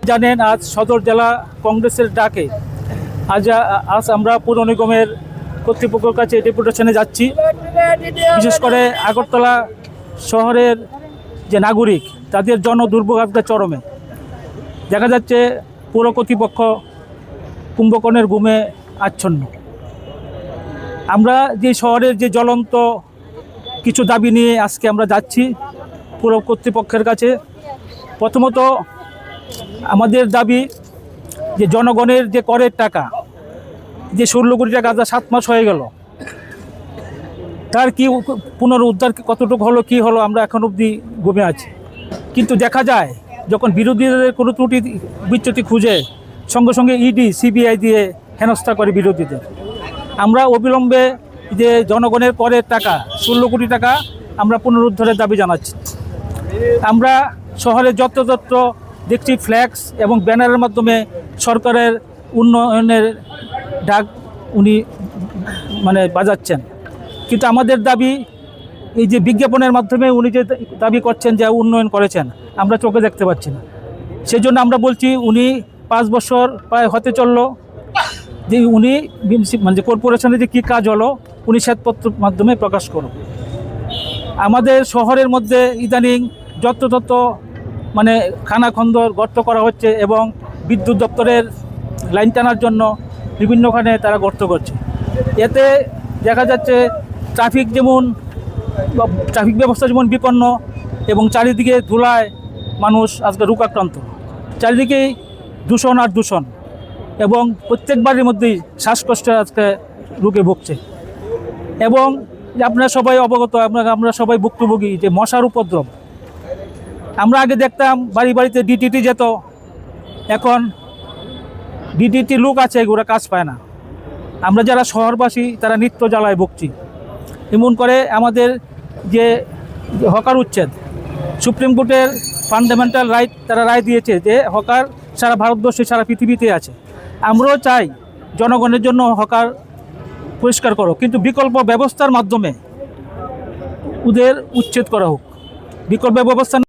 জানেন, আজ সদর জেলা কংগ্রেসের ডাকে আজ আমরা পৌর নিগমের কর্তৃপক্ষের কাছে ডেপুটেশনে যাচ্ছি। বিশেষ করে আগরতলা শহরের যে নাগরিক, তাদের জনদুর্ভোগ আজকে চরমে। দেখা যাচ্ছে পৌর কর্তৃপক্ষ কুম্ভকর্ণের গুমে আচ্ছন্ন। আমরা যে শহরের যে জ্বলন্ত কিছু দাবি নিয়ে আজকে আমরা যাচ্ছি পৌর কর্তৃপক্ষের কাছে। প্রথমত আমাদের দাবি যে জনগণের যে করের টাকা, যে 16 কোটি টাকা যা 7 মাস হয়ে গেল, তার কি পুনরুদ্ধার কতটুকু হলো, কি হলো, আমরা এখন অবধি ঘুমে আছি। কিন্তু দেখা যায় যখন বিরোধীদের কোনো ত্রুটি বিচ্যুতি খুঁজে সঙ্গে সঙ্গে ইডি সিবিআই দিয়ে হেনস্থা করে বিরোধীদের। আমরা অবিলম্বে যে জনগণের করের টাকা 16 কোটি টাকা আমরা পুনরুদ্ধারের দাবি জানাচ্ছি। আমরা শহরে যত্রতত্র দেখছি ফ্ল্যাক্স এবং ব্যানারের মাধ্যমে সরকারের উন্নয়নের ডাক উনি বাজাচ্ছেন, কিন্তু আমাদের দাবি এই যে বিজ্ঞাপনের মাধ্যমে উনি যে দাবি করছেন যে উন্নয়ন করেছেন, আমরা চোখে দেখতে পাচ্ছি না। সেই জন্য আমরা বলছি উনি 5 বছর প্রায় হতে চললো যে উনি কর্পোরেশনে যে কী কাজ হলো উনি শ্বেতপত্র মাধ্যমে প্রকাশ করুন। আমাদের শহরের মধ্যে ইদানিং যত্রতত্র খানাখন্দর গর্ত করা হচ্ছে এবং বিদ্যুৎ দপ্তরের লাইন টানার জন্য বিভিন্নখানে তারা গর্ত করছে। এতে দেখা যাচ্ছে ট্রাফিক ব্যবস্থা যেমন বিপন্ন এবং চারিদিকে ধুলায় মানুষ আজকে রোগাক্রান্ত। চারিদিকেই দূষণ আর দূষণ এবং প্রত্যেক বাড়ির মধ্যেই শ্বাসকষ্টে আজকে রোগে ভুগছে। এবং আপনারা সবাই অবগত, আমরা সবাই ভুক্তভোগী যে মশার উপদ্রব। আমরা আগে দেখতাম বাড়ি বাড়িতে ডিটিটি যেত, এখন ডিটিটি লোক আছে, ওরা কাজ পায় না। আমরা যারা শহরবাসী তারা নিত্য জ্বালায় ভুগছি। এমন করে আমাদের যে হকার উচ্ছেদ, সুপ্রিম কোর্টের ফান্ডামেন্টাল রাইট তারা রায় দিয়েছে যে হকার সারা ভারতবর্ষে সারা পৃথিবীতে আছে। আমরাও চাই জনগণের জন্য হকার পরিষ্কার করো, কিন্তু বিকল্প ব্যবস্থার মাধ্যমে ওদের উচ্ছেদ করা হোক। বিকল্প ব্যবস্থা